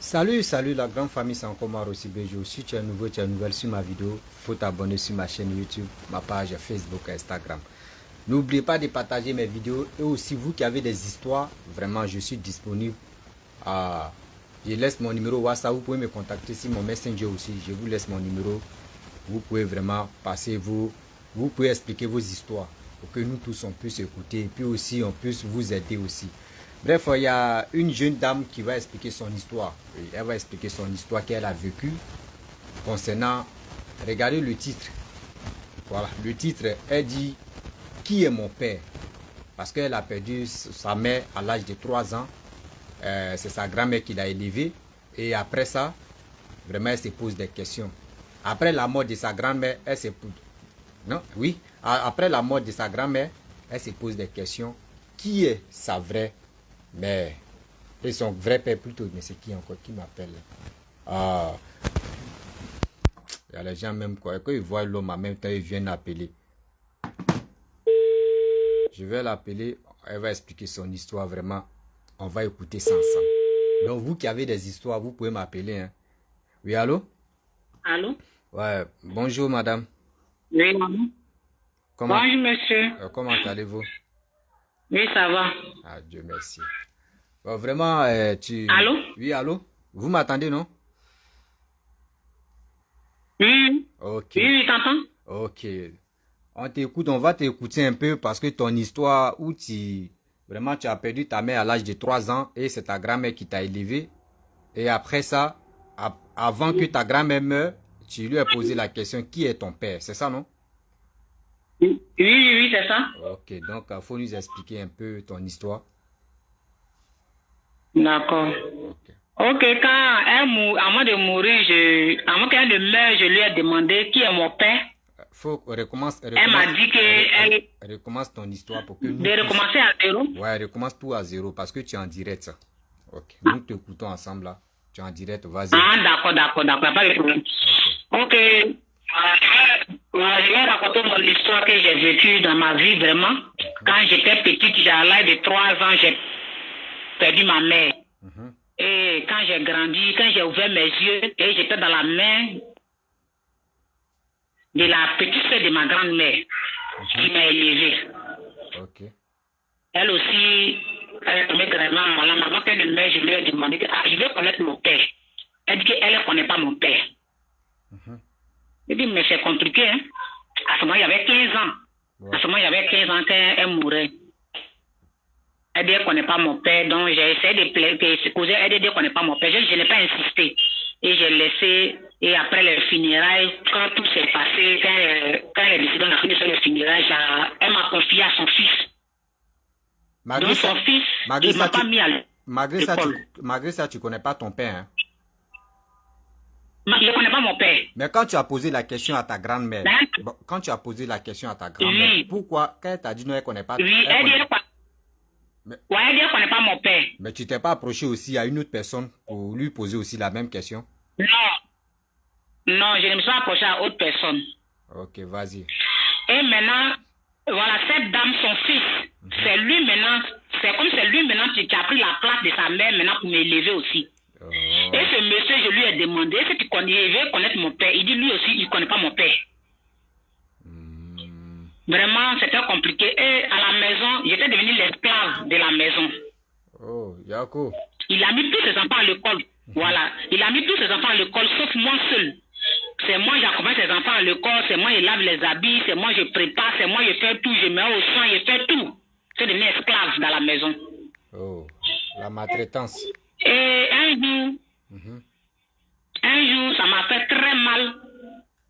Salut la grande famille, c'est encore moi Rossi Bejo. Si tu es nouveau, tu es nouvelle sur ma vidéo, faut t'abonner sur ma chaîne YouTube, ma page Facebook et Instagram. N'oubliez pas de partager mes vidéos et aussi vous qui avez des histoires, vraiment je suis disponible. Je laisse mon numéro WhatsApp, vous pouvez me contacter sur mon Messenger aussi, je vous laisse mon numéro. Vous pouvez vraiment passer vous pouvez expliquer vos histoires pour que nous tous on puisse écouter et puis aussi on puisse vous aider aussi. Bref, il y a une jeune dame qui va expliquer son histoire. Elle va expliquer son histoire qu'elle a vécue concernant, regardez le titre. Voilà, le titre, elle dit « Qui est mon père ?» Parce qu'elle a perdu sa mère à l'âge de 3 ans. C'est sa grand-mère qui l'a élevée. Et après ça, vraiment, elle se pose des questions. Après la mort de sa grand-mère, elle se pose... Non, oui. Après la mort de sa grand-mère, elle se pose des questions. Qui est sa vraie mère? Et son vrai père plutôt. Mais c'est qui encore qui m'appelle? Il y a les gens même quoi. Quand ils voient l'homme en même temps, ils viennent appeler. Je vais l'appeler. Elle va expliquer son histoire vraiment. On va écouter ça ensemble. Donc vous qui avez des histoires, vous pouvez m'appeler. Hein. Oui, allô? Allô? Ouais, bonjour madame. Oui, maman. Comment, Bonjour, monsieur. comment allez-vous? Oui, ça va. Ah, Dieu merci. Bon, vraiment, Allô? Oui, allô? Vous m'attendez, non? Oui, Ok, oui, t'entends? ok. On t'écoute, on va t'écouter un peu parce que ton histoire où vraiment, tu as perdu ta mère à l'âge de 3 ans et c'est ta grand-mère qui t'a élevé. Et après ça, avant que ta grand-mère meure, tu lui as posé la question, qui est ton père? C'est ça, non? Oui, c'est ça. Ok, donc il faut nous expliquer un peu ton histoire. D'accord. Ok. Ok, quand avant de mourir, avant qu'elle ne meure, je lui ai demandé qui est mon père. Faut recommence, Elle m'a dit qu'elle recommence ton histoire pour que nous de recommencer à zéro. Ouais, recommence tout à zéro parce que tu es en direct. Ça. Ok, nous t'écoutons ensemble là. Tu es en direct, vas-y. Ah, d'accord, pas de problème. Ok. Je vais raconter mon histoire que j'ai vécue dans ma vie vraiment. Quand j'étais petite, à l'âge de 3 ans, j'ai perdu ma mère. Et quand j'ai grandi, quand j'ai ouvert mes yeux, et j'étais dans la main de la petite sœur de ma grand-mère qui m'a élevée. Ok. Elle aussi, elle est tombée gravement malade. Avant qu'elle ne meure, je lui ai demandé je veux connaître mon père. Elle dit qu'elle ne connaît pas mon père. Je dis, mais c'est compliqué. Hein? À ce moment, il y avait 15 ans. Ouais. À ce moment, il y avait 15 ans qu'elle mourait. Elle dit qu'elle ne connaît pas mon père. Donc, j'ai essayé de causer. Elle dit qu'elle ne connaît pas mon père. Je n'ai pas insisté. Et j'ai laissé. Et après les funérailles, quand tout s'est passé, quand elle est décidée de finir sur les funérailles, elle m'a confié à son fils. Malgré donc, ça, son fils, il m'a pas mis à malgré ça, tu ne connais pas ton père. Hein? Je ne connais pas mon père. Mais quand tu as posé la question à ta grand-mère, quand tu as posé la question à ta grand-mère, oui. Pourquoi, quand elle t'a dit non, elle ne connaît pas oui, elle dit elle dit qu'elle ne connaît pas mon père. Mais tu t'es pas approché aussi à une autre personne pour lui poser aussi la même question? Non, je ne me suis pas approché à autre personne. Ok, vas-y. Et maintenant, voilà, cette dame, son fils, c'est lui maintenant, c'est comme c'est lui maintenant qui a pris la place de sa mère maintenant pour m'élever aussi. Et ce monsieur, je lui ai demandé, est-ce que tu veux connaître mon père? Il dit lui aussi, il ne connaît pas mon père. Vraiment, c'était compliqué. Et à la maison, j'étais devenu l'esclave de la maison. Oh, Yako. Il a mis tous ses enfants à l'école. Voilà. Il a mis tous ses enfants à l'école, sauf moi seul. C'est moi, j'accompagne ses enfants à l'école, c'est moi, je lave les habits, c'est moi, je prépare, c'est moi, je fais tout, je mets au soin, je fais tout. C'est devenu esclave dans la maison. Oh, la maltraitance. Et un jour, ça m'a fait très mal.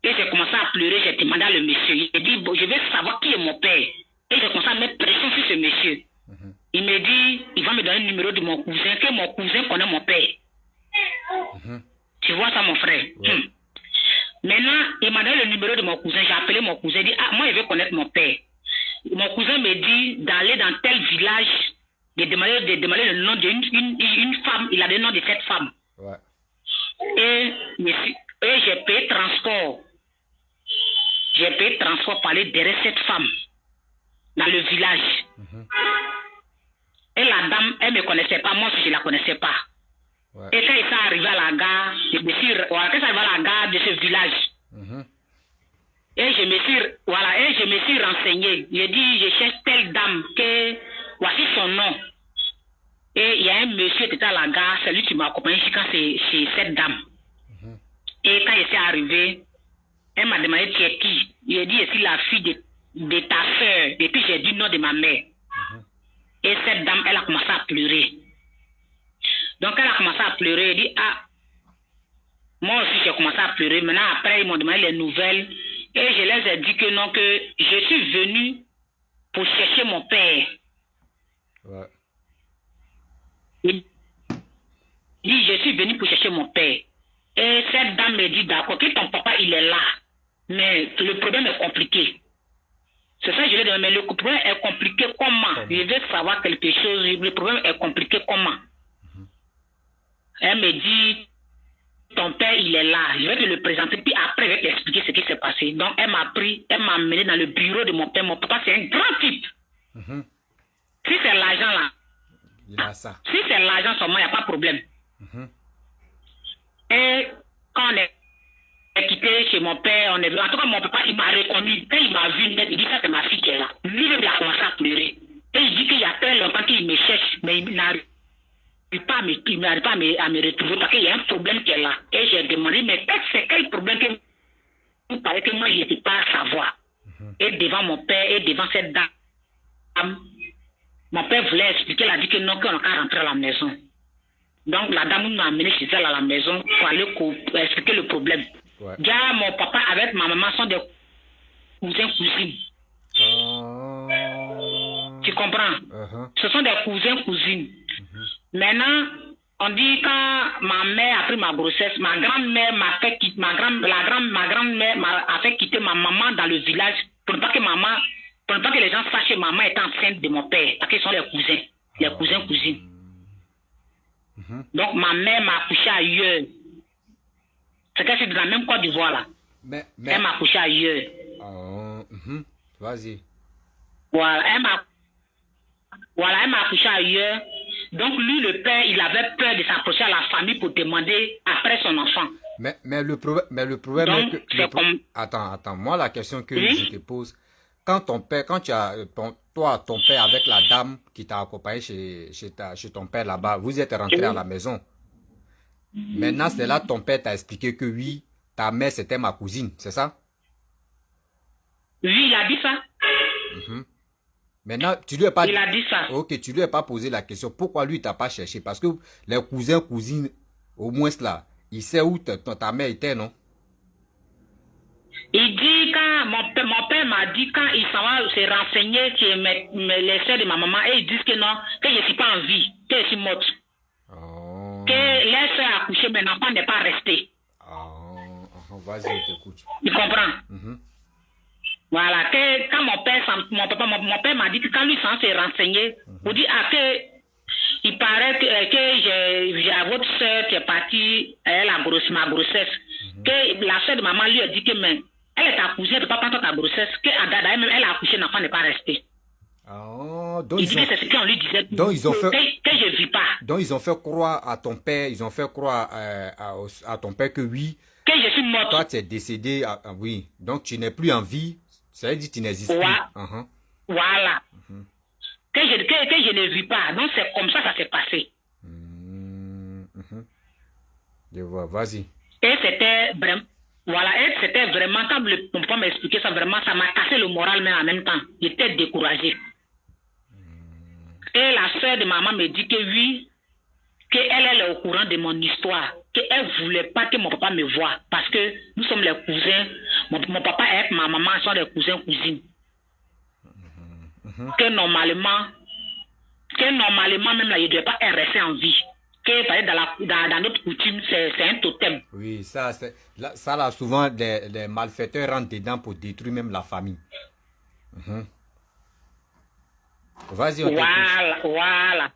Et j'ai commencé à pleurer, j'ai demandé à le monsieur. J'ai dit, bon, je veux savoir qui est mon père. Et j'ai commencé à mettre pression sur ce monsieur. Il me dit, il va me donner le numéro de mon cousin, que mon cousin connaît mon père. Tu vois ça, mon frère? Ouais. Maintenant, il m'a donné le numéro de mon cousin. J'ai appelé mon cousin. Il dit, moi, je veux connaître mon père. Mon cousin me dit d'aller dans tel village, de demander le nom d'une femme. Il a le nom de cette femme. Ouais. Et j'ai payé transport. J'ai payé transport pour aller derrière cette femme dans le village. Et la dame, elle ne me connaissait pas. Moi aussi, je ne la connaissais pas. Ouais. Et quand ils sont arrivés à la gare, quand ils sont arrivés à la gare de ce village, et je me suis renseigné. J'ai dit, je cherche telle dame, que voici son nom. Et il y a un monsieur qui était à la gare, c'est lui qui m'a accompagné quand c'est cette dame. Et quand il s'est arrivé, elle m'a demandé tu es qui. J'ai dit, je suis la fille de ta soeur. Et puis j'ai dit le nom de ma mère. Et cette dame, elle a commencé à pleurer. Donc elle a commencé à pleurer. Elle dit, ah, moi aussi j'ai commencé à pleurer. Maintenant, après, ils m'ont demandé les nouvelles. Et je les ai dit que non, que je suis venue pour chercher mon père. Ouais. Il dit, je suis venue pour chercher mon père. Et cette dame me dit, d'accord, que ton papa, il est là. Mais le problème est compliqué. C'est ça que je lui ai dit, mais le problème est compliqué comment? Je veux savoir quelque chose, le problème est compliqué comment? Elle me dit, ton père, il est là. Je vais te le présenter, puis après, je vais t'expliquer ce qui s'est passé. Donc, elle m'a pris, elle m'a amené dans le bureau de mon père. Mon papa, c'est un grand type. Si c'est l'argent là, il a ça. Si c'est l'argent seulement, il n'y a pas de problème. Et quand on est quitté chez mon père, en tout cas, mon papa, il m'a reconnu. Quand il m'a vu, il dit, ça c'est ma fille qui est là. Lui-même, il a commencé à pleurer. Et il dit qu'il y a très longtemps qu'il me cherche, mais il n'arrive pas à me retrouver parce qu'il y a un problème qui est là. Et j'ai demandé, mais c'est quel problème que vous parlez que moi, je ne peux pas savoir. Et devant mon père, et devant cette dame, mon père voulait expliquer, il a dit que non, qu'on n'a qu'à rentrer à la maison. Donc la dame m'a amené chez elle à la maison pour aller expliquer le problème. Ouais. Déjà, mon papa avec ma maman sont des cousins cousines. Tu comprends? Ce sont des cousins cousines. Maintenant, on dit quand ma mère a pris ma grossesse, ma grand-mère m'a fait quitter, ma grand-mère m'a fait quitter ma maman dans le village pour ne pas que les gens sachent que maman est enceinte de mon père, parce qu'ils sont les cousins cousines. Donc ma mère m'a accouché ailleurs. C'est que c'est de la même Côte d'Ivoire là. Elle m'a accouché ailleurs. Vas-y. Voilà, elle m'a accouché ailleurs. Donc lui, le père, il avait peur de s'approcher à la famille pour demander après son enfant. Mais le problème donc, est que... Attends, moi la question que je te pose, quand ton père, quand tu as ton père avec la dame qui t'a accompagné chez ton père là-bas, vous êtes rentré à la maison. Maintenant, c'est là ton père t'a expliqué que oui, ta mère c'était ma cousine, c'est ça? Oui, il a dit ça. Maintenant, tu lui as pas... Il a dit ça. Ok, tu lui as pas posé la question. Pourquoi lui t'a pas cherché? Parce que les cousins, cousines, au moins là, il sait où ta mère était, non? Il dit quand mon père m'a dit quand il s'en va se renseigner que les soeurs de ma maman, et ils disent que non, que je ne suis pas en vie, que je suis morte. Que les soeurs ont accouché, mais l'enfant n'est pas resté. Vas-y, je t'écoute. Tu comprends? Voilà, que quand mon père m'a dit que quand lui s'en s'est renseigné, on dit que il paraît que j'ai votre soeur qui est partie, elle a ma grossesse, que la soeur de maman lui a dit que mais elle est accouchée, elle ne peut pas prendre ta grossesse, que Adada même elle a accouché, l'enfant n'est pas resté. Donc il dit que c'est ce qu'on lui disait, donc ils ont fait, que je ne vis pas. Donc ils ont fait croire à ton père, à ton père que oui, que je suis morte. Toi tu es décédé, oui, donc tu n'es plus en vie, ça veut dire que tu n'existes plus. Voilà. Que je ne vis pas, donc c'est comme ça s'est passé. Je vois, vas-y. Et c'était vraiment... Voilà, et c'était vraiment, quand mon papa m'a expliqué ça, vraiment, ça m'a cassé le moral, mais en même temps, j'étais découragé. Et la soeur de maman me dit que oui, qu'elle est au courant de mon histoire, qu'elle ne voulait pas que mon papa me voie, parce que nous sommes les cousins, mon papa et ma maman sont les cousins cousines. Que normalement même là, il ne devait pas rester en vie. Dans notre coutume, c'est un totem. Oui, ça là, souvent, les malfaiteurs rentrent dedans pour détruire même la famille. Vas-y, on t'écoute. Voilà.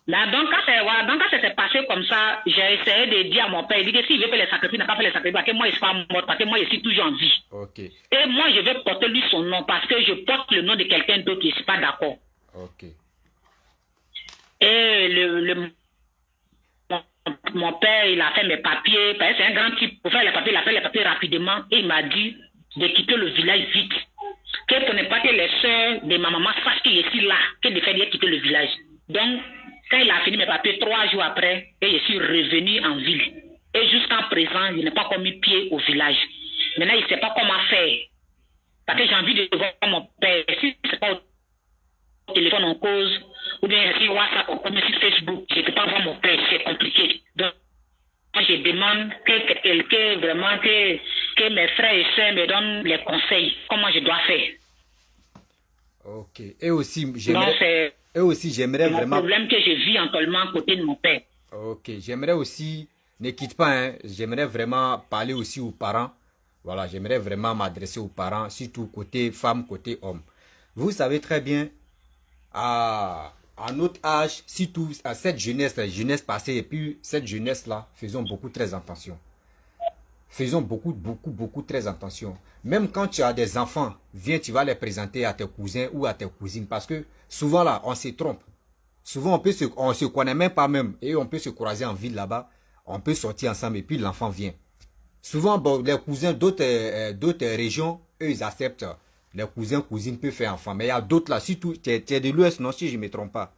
Là, donc, quand ça s'est passé comme ça, j'ai essayé de dire à mon père, il dit que s'il veut faire les sacrifices, il n'a pas fait les sacrifices, parce que moi, je ne suis pas mort, parce que moi, je suis toujours en vie. Okay. Et moi, je vais porter lui son nom, parce que je porte le nom de quelqu'un d'autre, je ne suis pas d'accord. Ok. Et mon père, il a fait mes papiers. C'est un grand type. Pour faire les papiers, il a fait les papiers rapidement. Et il m'a dit de quitter le village vite. Que pour ne pas que les soeurs de ma maman sachent que je suis là, que de faire quitter le village. Donc, quand il a fini mes papiers, 3 jours après, et je suis revenu en ville. Et jusqu'à présent, je n'ai pas encore mis pied au village. Maintenant, il ne sait pas comment faire. Parce que j'ai envie de voir mon père. Si ce n'est pas au téléphone en cause, ou bien sur WhatsApp, ou bien sur Facebook, je ne peux pas voir mon père. C'est compliqué. Donc, moi, je demande que quelqu'un, vraiment, que mes frères et sœurs me donnent les conseils. Comment je dois faire. Ok. Et aussi, j'aimerais vraiment... vraiment... le problème que je vis actuellement à côté de mon père. Ok. J'aimerais aussi... Ne quitte pas, hein. J'aimerais vraiment parler aussi aux parents. Voilà, j'aimerais vraiment m'adresser aux parents, surtout côté femme, côté homme. Vous savez très bien, à notre âge, surtout à cette jeunesse, la jeunesse passée, et puis cette jeunesse-là, faisons beaucoup très attention. Faisons beaucoup très attention. Même quand tu as des enfants, viens, tu vas les présenter à tes cousins ou à tes cousines. Parce que souvent là, on se trompe. Souvent, on se connaît même pas même. Et on peut se croiser en ville là-bas. On peut sortir ensemble et puis l'enfant vient. Souvent, bon, les cousins d'autres régions, eux, ils acceptent. Les cousins, cousines peuvent faire enfant. Mais il y a d'autres là, surtout, tu es de l'Ouest, non, si je ne me trompe pas.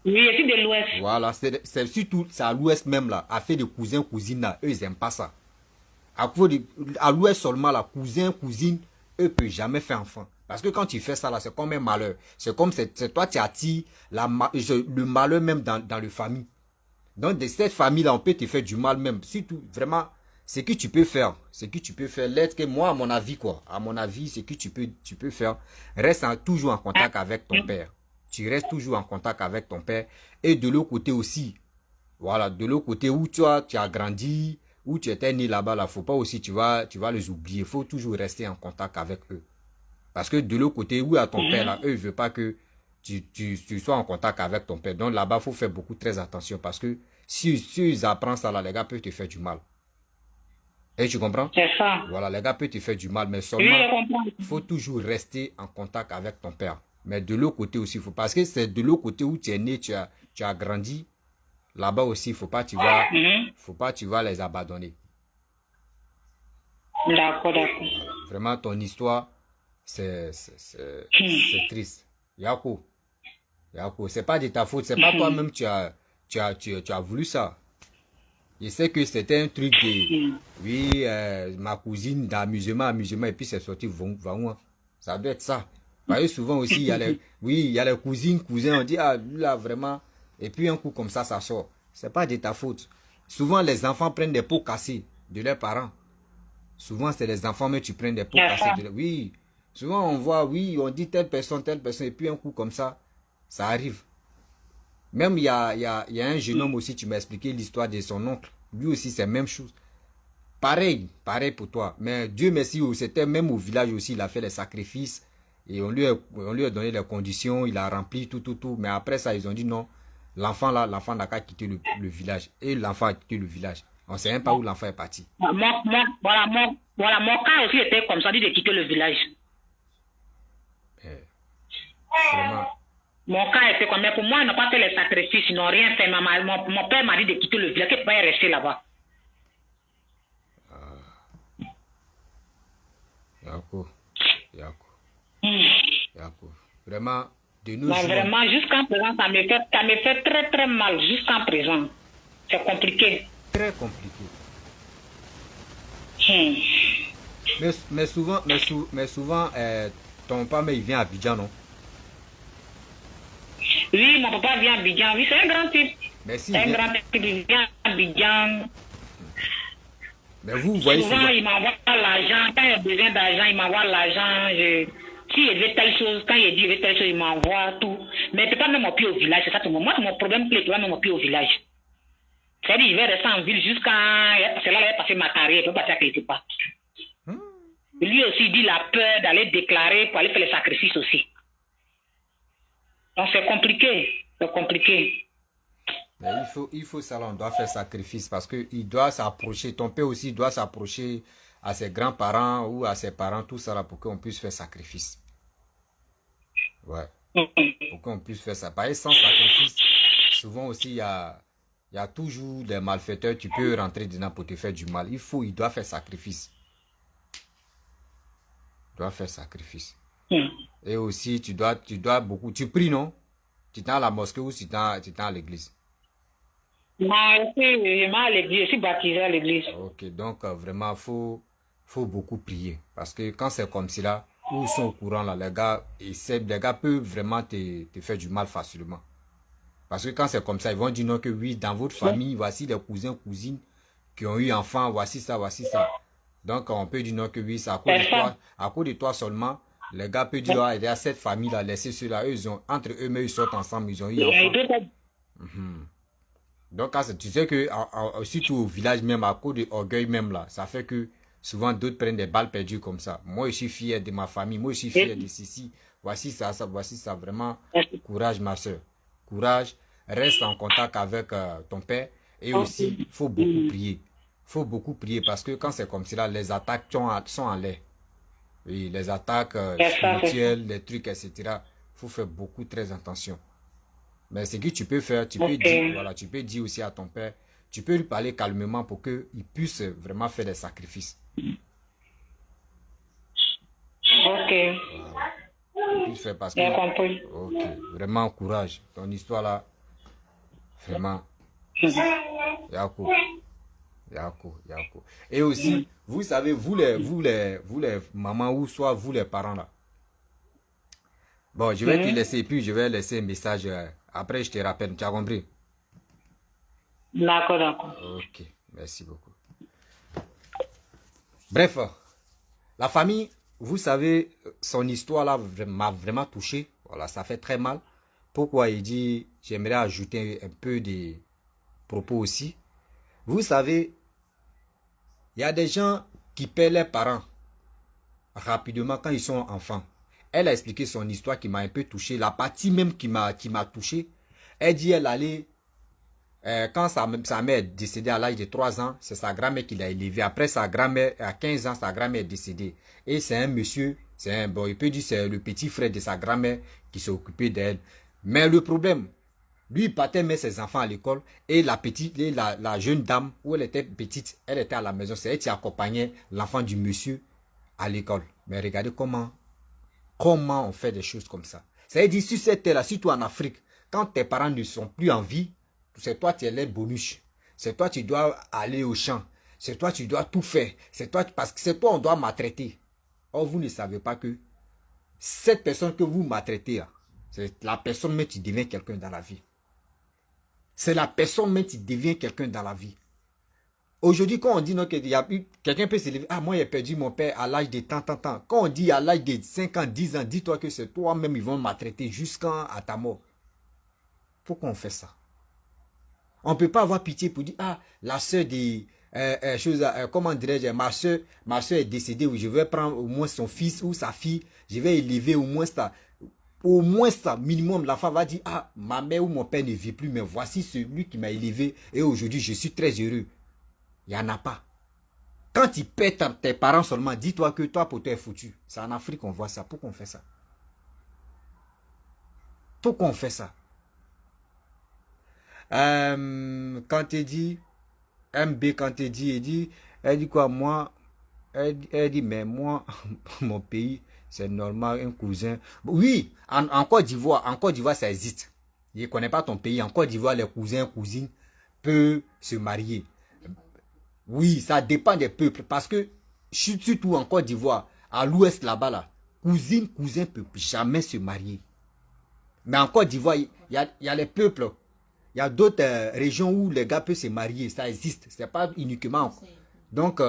Oui, je suis de l'Ouest. Voilà, c'est surtout, c'est à l'Ouest même là, à faire des cousins, cousines là, eux, ils n'aiment pas ça. À l'Ouest seulement, là, cousin, cousine, eux ne peuvent jamais faire enfant. Parce que quand tu fais ça là, c'est comme un malheur. C'est comme c'est toi, tu attires le malheur même dans le famille. Donc, de cette famille-là, on peut te faire du mal même. Surtout, vraiment, ce que tu peux faire, l'aide que moi, à mon avis, ce que tu peux faire, reste toujours en contact avec ton père. Tu restes toujours en contact avec ton père. Et de l'autre côté aussi, voilà, de l'autre côté où tu as grandi, où tu étais né là-bas, là, faut pas aussi, tu vas les oublier. Il faut toujours rester en contact avec eux. Parce que de l'autre côté, où à ton père, là, eux, ils ne veulent pas que tu sois en contact avec ton père. Donc là-bas, il faut faire beaucoup très attention parce que si ils apprennent ça, là, les gars peuvent te faire du mal. Et tu comprends? C'est ça. Voilà, les gars peuvent te faire du mal, mais seulement, il faut toujours rester en contact avec ton père. Mais de l'autre côté aussi, parce que c'est de l'autre côté où tu es né, tu as grandi. Là-bas aussi, il ne faut pas tu vas les abandonner. D'accord. Vraiment, ton histoire, c'est triste. Yako, c'est pas de ta faute, c'est pas toi-même tu as voulu ça. Je sais que c'était un truc de, oui, ma cousine d'amusement, et puis c'est sorti Vaoua. Ça doit être ça. Vous voyez, souvent aussi, il y a les cousines, cousins, on dit, ah, là, vraiment, et puis un coup comme ça sort. C'est pas de ta faute. Souvent, les enfants prennent des pots cassés de leurs parents. Souvent, c'est les enfants, mais tu prends des pots cassés. Oui, souvent on voit, oui, on dit telle personne, et puis un coup comme ça arrive. Même il y a un jeune homme aussi, tu m'as expliqué l'histoire de son oncle. Lui aussi, c'est la même chose. Pareil pour toi. Mais Dieu merci, c'était même au village aussi, il a fait les sacrifices. Et on lui a donné les conditions, il a rempli tout. Mais après ça, ils ont dit non, l'enfant n'a qu'à quitter le village. Et l'enfant a quitté le village. On ne sait même pas où l'enfant est parti. Mon cas aussi était comme ça, dit de quitter le village. Vraiment. Mon cas était comme ça. Pour moi, ils n'ont pas fait les sacrifices, ils n'ont rien fait. Mon père m'a dit de quitter le village, qu'il ne pouvait pas rester là-bas. Yako. Vraiment, de nos jours. Vraiment, jusqu'à présent, ça me fait très très mal. Jusqu'à présent. C'est compliqué. Très compliqué. Mais souvent, ton papa il vient à Abidjan, non? Oui, mon papa vient à Abidjan. Oui, c'est un grand type. C'est un grand type. Il vient à Abidjan. Mais vous voyez souvent, il m'envoie l'argent. Quand il a besoin d'argent, il m'envoie l'argent. Si il veut telle chose, quand il dit il veut telle chose, il m'envoie tout. Mais il ne peut pas même m'appuyer au village. C'est ça tout le monde. Moi, mon problème, c'est qu'il ne peut pas même m'appuyer au village. C'est-à-dire qu'il va rester en ville jusqu'à... C'est là qu'il va passer ma carrière, il ne peut pas passer à quelque part. Lui aussi, il dit il a peur d'aller déclarer pour aller faire les sacrifices aussi. Donc c'est compliqué. C'est compliqué. Mais il faut ça, on doit faire sacrifice parce qu'il doit s'approcher. Ton père aussi doit s'approcher à ses grands-parents ou à ses parents, tout ça là, pour qu'on puisse faire sacrifice. Ouais. Pour qu'on puisse faire ça. Parce que sans sacrifice, souvent aussi, il y a Il y a toujours des malfaiteurs, tu peux rentrer dedans pour te faire du mal. Il doit faire sacrifice. Il doit faire sacrifice. Et aussi, tu dois beaucoup. Tu pries, non? Tu es à la mosquée ou tu es à l'église? Moi aussi, je vais à l'église, je suis baptisé à l'église. Ok, donc vraiment, faut beaucoup prier. Parce que quand c'est comme cela, où ils sont au courant, là, les gars peuvent vraiment te faire du mal facilement. Parce que quand c'est comme ça, ils vont dire non que oui, dans votre famille, voici les cousins, cousines qui ont eu enfant, voici ça, voici ça. Donc on peut dire non que oui, c'est à cause de toi seulement. Les gars peuvent dire, ah, il y a cette famille-là, laissez ceux-là, eux, entre eux-mêmes, ils sortent ensemble, ils ont eu enfant. Donc, tu sais que, surtout au village même, à cause de l'orgueil même là, ça fait que souvent d'autres prennent des balles perdues comme ça. Moi, je suis fier de ma famille, moi, je suis fier de ceci. Voici ça, voici ça. Vraiment, courage, ma soeur. Courage, reste en contact avec ton père. Et aussi, il faut beaucoup prier. Il faut beaucoup prier parce que quand c'est comme cela, les attaques sont en l'air. Oui, les attaques spirituelles, les trucs, etc. Il faut faire beaucoup, très attention. Mais ce que tu peux faire, tu peux dire, voilà, tu peux dire aussi à ton père, tu peux lui parler calmement pour qu'il puisse vraiment faire des sacrifices. Ok. Voilà. Faire parce que, j'ai compris. ok, vraiment courage. Ton histoire là, vraiment, Yako. Et aussi, vous savez, vous les mamans ou soit vous les parents là. Bon, je vais te laisser, puis je vais laisser un message. Après, je te rappelle. Tu as compris? D'accord, d'accord. Ok, merci beaucoup. Bref, la famille, vous savez, son histoire là m'a vraiment touché. Voilà, ça fait très mal. Pourquoi il dit, j'aimerais ajouter un peu de propos aussi. Vous savez, il y a des gens qui perdent leurs parents rapidement quand ils sont enfants. Elle a expliqué son histoire qui m'a un peu touché. La partie même qui m'a touché, elle dit elle allait, quand sa mère est décédée à l'âge de 3 ans, c'est sa grand-mère qui l'a élevée. Après sa grand-mère, à 15 ans, sa grand-mère est décédée. Et c'est un monsieur, bon, il peut dire c'est le petit frère de sa grand-mère qui s'est occupé d'elle. Mais le problème, lui, il partait mettre ses enfants à l'école et la petite, la jeune dame, où elle était petite, elle était à la maison. C'est elle qui accompagnait l'enfant du monsieur à l'école. Mais regardez comment on fait des choses comme ça. C'est-à-dire, sur cette terre-là, surtout en Afrique, quand tes parents ne sont plus en vie, c'est toi qui es les bonus. C'est toi qui dois aller au champ. C'est toi qui dois tout faire. C'est toi, parce que c'est toi on doit maltraiter. Or, vous ne savez pas que cette personne que vous maltraitez, c'est la personne même qui devient quelqu'un dans la vie. C'est la personne même qui devient quelqu'un dans la vie. Aujourd'hui, quand on dit quelqu'un peut s'élever, ah, moi j'ai perdu mon père à l'âge de tant. Quand on dit à l'âge de 5 ans, 10 ans, dis-toi que c'est toi-même, ils vont maltraiter jusqu'à ta mort. Pourquoi on fait ça? On ne peut pas avoir pitié pour dire, ah, la soeur de, comment dirais-je, ma soeur est décédée, oui, je vais prendre au moins son fils ou sa fille, je vais élever au moins ça, minimum, la femme va dire, ah, ma mère ou mon père ne vit plus, mais voici celui qui m'a élevé et aujourd'hui, je suis très heureux. Il n'y en a pas. Quand tu perds tes parents seulement, dis-toi que toi, pour toi, est foutu. C'est en Afrique qu'on voit ça. Pourquoi on fait ça? Pourquoi on fait ça? Quand tu dis, MB, quand tu dis, elle dit quoi? Moi, elle dit, mais moi, mon pays, c'est normal, un cousin. Oui, en Côte d'Ivoire, ça existe. Je ne connais pas ton pays. En Côte d'Ivoire, les cousins, cousines peuvent se marier. Oui, ça dépend des peuples. Parce que, surtout en Côte d'Ivoire, à l'ouest là-bas, là, cousin ne peut jamais se marier. Mais en Côte d'Ivoire, il y a les peuples. Il y a d'autres régions où les gars peuvent se marier. Ça existe. Ce n'est pas uniquement. Donc,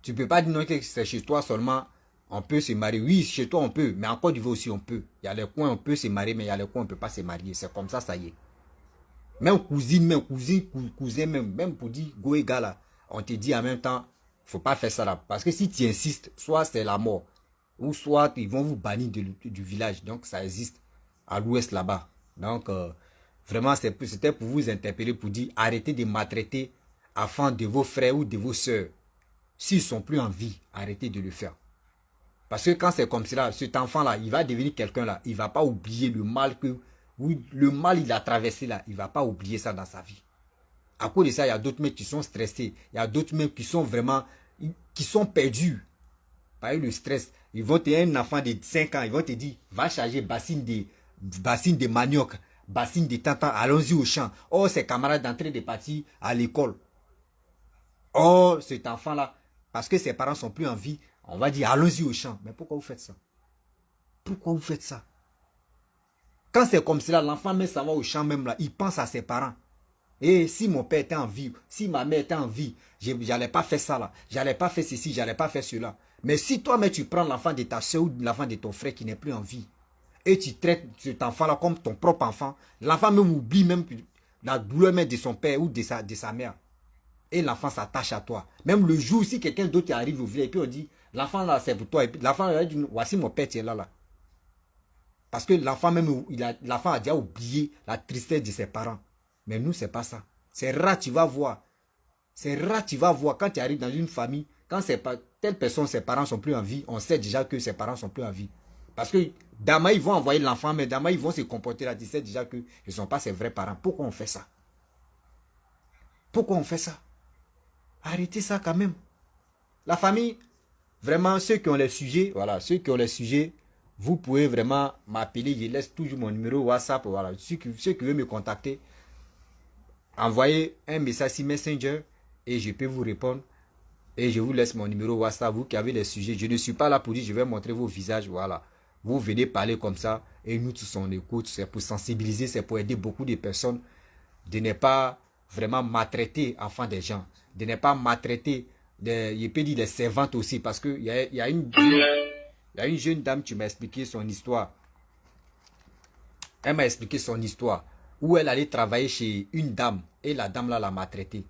tu ne peux pas dire non que c'est chez toi seulement. On peut se marier. Oui, chez toi on peut. Mais en Côte d'Ivoire aussi on peut. Il y a les coins où on peut se marier, mais il y a les coins où on ne peut pas se marier. C'est comme ça, ça y est. Même cousine, cousin, même pour dire go égal, on te dit en même temps, faut pas faire ça là. Parce que si tu insistes, soit c'est la mort, ou soit ils vont vous bannir du village. Donc ça existe à l'ouest là-bas. Donc vraiment c'était pour vous interpeller, pour dire arrêtez de maltraiter enfants de vos frères ou de vos soeurs. S'ils sont plus en vie, arrêtez de le faire. Parce que quand c'est comme cela, cet enfant là, il va devenir quelqu'un là. Il va pas oublier le mal que où le mal il a traversé là, il ne va pas oublier ça dans sa vie. À cause de ça, il y a d'autres mecs qui sont stressés. Il y a d'autres mecs qui sont vraiment, qui sont perdus par le stress. Ils vont te dire, un enfant de 5 ans, ils vont te dire, va charger bassine de manioc, bassine de tantan, allons-y au champ. Oh, ses camarades d'entrée de partie à l'école. Oh, cet enfant-là, parce que ses parents sont plus en vie, on va dire, allons-y au champ. Mais pourquoi vous faites ça? Pourquoi vous faites ça? Quand c'est comme cela, l'enfant même ça va au champ même là, il pense à ses parents. Et si mon père était en vie, si ma mère était en vie, j'allais pas faire ça là, j'allais pas faire ceci, j'allais pas faire cela. Mais si toi-même tu prends l'enfant de ta soeur ou l'enfant de ton frère qui n'est plus en vie, et tu traites cet enfant-là comme ton propre enfant, l'enfant même oublie même la douleur même de son père ou de sa mère. Et l'enfant s'attache à toi. Même le jour, si quelqu'un d'autre arrive au village, et puis on dit, l'enfant là c'est pour toi, et puis l'enfant là dit, voici mon père, tu es là. Parce que l'enfant même, l'enfant a déjà oublié la tristesse de ses parents. Mais nous, c'est pas ça. C'est rare, tu vas voir. C'est rare, tu vas voir quand tu arrives dans une famille, quand telle personne, ses parents sont plus en vie, on sait déjà que ses parents sont plus en vie. Parce que demain, ils vont envoyer l'enfant, mais demain, ils vont se comporter là. Tu sais déjà qu'ils ne sont pas ses vrais parents. Pourquoi on fait ça? Pourquoi on fait ça? Arrêtez ça quand même. La famille, vraiment, ceux qui ont les sujets, voilà, ceux qui ont les sujets, vous pouvez vraiment m'appeler. Je laisse toujours mon numéro WhatsApp. Voilà. Ceux qui veulent me contacter, envoyez un message sur Messenger et je peux vous répondre. Et je vous laisse mon numéro WhatsApp. Vous qui avez les sujets, je ne suis pas là pour dire je vais montrer vos visages. Voilà. Vous venez parler comme ça et nous tous on écoute. C'est pour sensibiliser, c'est pour aider beaucoup de personnes de ne pas vraiment maltraiter enfants des gens. De ne pas maltraiter, je peux dire des servantes aussi. Parce qu'il y a une jeune dame qui m'a expliqué son histoire. Elle m'a expliqué son histoire. Où elle allait travailler chez une dame. Et la dame là l'a maltraitée.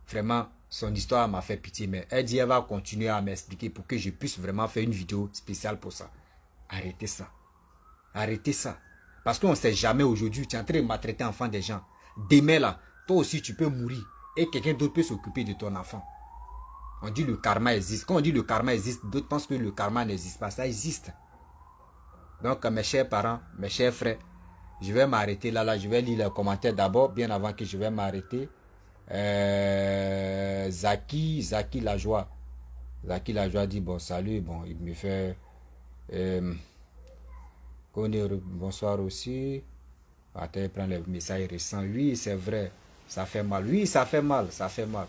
Vraiment, son histoire m'a fait pitié. Mais elle dit elle va continuer à m'expliquer pour que je puisse vraiment faire une vidéo spéciale pour ça. Arrêtez ça. Arrêtez ça. Parce qu'on ne sait jamais aujourd'hui. Tu es en train de maltraiter enfant des gens. Demain là, toi aussi tu peux mourir. Et quelqu'un d'autre peut s'occuper de ton enfant. On dit le karma existe. Quand on dit le karma existe, d'autres pensent que le karma n'existe pas. Ça existe. Donc mes chers parents, mes chers frères, je vais m'arrêter là. Je vais lire les commentaires d'abord, bien avant que je vais m'arrêter. Zaki Lajoie. Zaki Lajoie dit bon salut. Bon, il me fait bonsoir aussi. Attends, il prend les messages récents. Oui, c'est vrai. Ça fait mal. Oui, ça fait mal. Ça fait mal.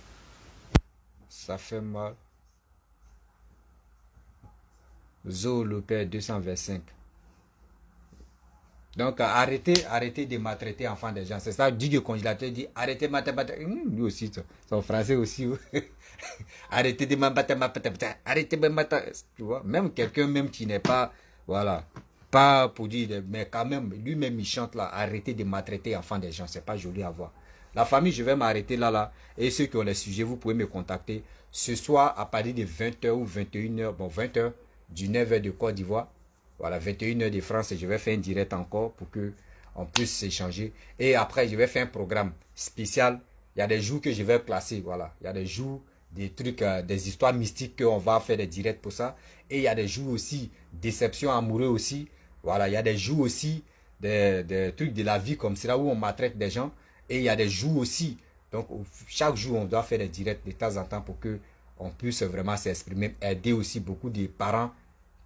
Ça fait mal. Zo le père 225. Donc arrêtez de maltraiter enfants des gens. C'est ça, dit le congélateur dit arrêtez de maltraiter. Lui aussi, son français aussi. Arrêtez de maltraiter. Arrêtez de maltraiter. Tu vois, même quelqu'un même qui n'est pas, voilà, pas pour dire, mais quand même, lui-même il chante là, arrêtez de maltraiter enfants des gens. C'est pas joli à voir. La famille, je vais m'arrêter là. Et ceux qui ont les sujets, vous pouvez me contacter ce soir à partir de 20h ou 21h. Bon, 20h du 9h de Côte d'Ivoire. Voilà, 21h de France, et je vais faire un direct encore pour que on puisse s'échanger. Et après, je vais faire un programme spécial. Il y a des jours que je vais placer, voilà. Il y a des jours, des trucs, des histoires mystiques qu'on va faire des directs pour ça. Et il y a des jours aussi, déception amoureuse aussi. Voilà, il y a des jours aussi, des trucs de la vie comme cela où on maltraite des gens. Et il y a des jours aussi. Donc, chaque jour, on doit faire des directs de temps en temps pour que on puisse vraiment s'exprimer. Aider aussi beaucoup de parents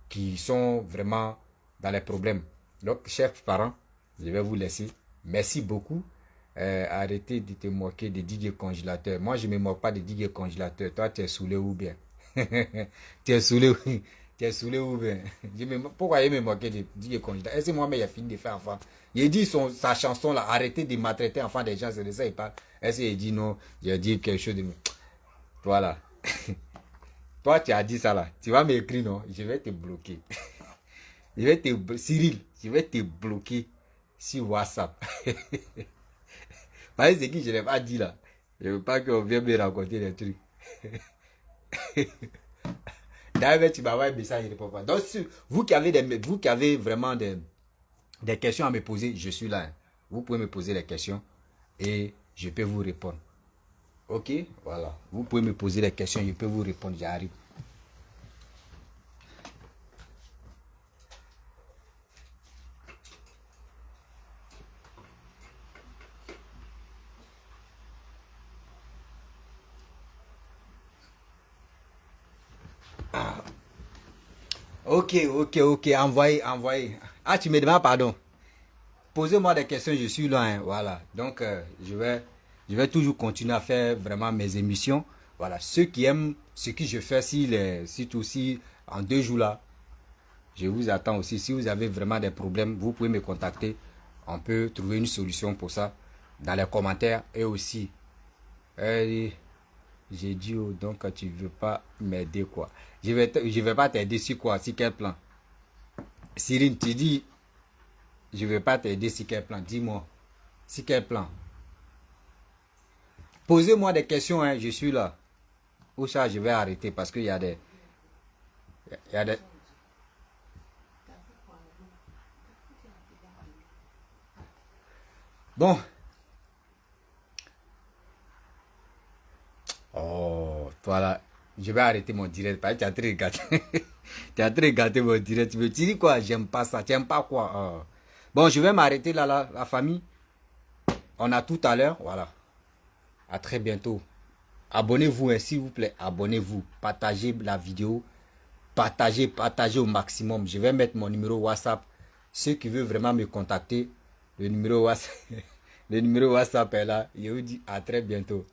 qui sont vraiment dans les problèmes. Donc, chers parents, je vais vous laisser. Merci beaucoup. Arrêtez de te moquer de DJ Congélateur. Moi, je ne me moque pas de DJ Congélateur. Toi, tu es saoulé ou bien? Tu es saoulé ou bien? Pourquoi il me moquer de DJ Congélateur? Est-ce que moi-même, il a fini de faire enfant? Il dit sa chanson là, arrêtez de maltraiter enfants des gens, c'est de ça il parle. Est-ce qu'il dit non? J'ai dit quelque chose de... Voilà. Toi, tu as dit ça là. Tu vas m'écrire, non? Je vais te bloquer. Cyril, je vais te bloquer sur WhatsApp. Parce que c'est qui je n'ai pas dit là. Je ne veux pas qu'on vienne me raconter des trucs. D'ailleurs, tu m'as envoyé un message, je ne réponds pas. Donc, vous qui avez vraiment des questions à me poser, je suis là. Vous pouvez me poser les questions et je peux vous répondre. Ok, voilà. Vous pouvez me poser des questions, je peux vous répondre, j'arrive. Ok, ok. Envoyez. Ah, tu me demandes pardon. Posez-moi des questions, je suis là. Hein, voilà. Donc, je vais toujours continuer à faire vraiment mes émissions. Voilà. Ceux qui aiment ce que je fais, si aussi en 2 jours là, je vous attends aussi. Si vous avez vraiment des problèmes, vous pouvez me contacter. On peut trouver une solution pour ça dans les commentaires. Et aussi, j'ai dit, oh, donc tu veux pas m'aider quoi. Je vais pas t'aider sur quoi, sur quel plan. Cyril, tu dis, je vais pas t'aider sur quel plan. Dis-moi, sur quel plan. Posez-moi des questions, hein, je suis là. Ou ça, je vais arrêter parce qu'il y a des... Il y a des... Bon. Oh, voilà. Je vais arrêter mon direct parce que tu as très gâté. Tu as très gâté mon direct. Tu me dis quoi? J'aime pas ça. Tu n'aimes pas quoi? Bon, je vais m'arrêter là, la famille. On a tout à l'heure. Voilà. À très bientôt. Abonnez-vous, hein, s'il vous plaît. Abonnez-vous. Partagez la vidéo. Partagez au maximum. Je vais mettre mon numéro WhatsApp. Ceux qui veulent vraiment me contacter, le numéro WhatsApp, le numéro WhatsApp est là. Je vous dis à très bientôt.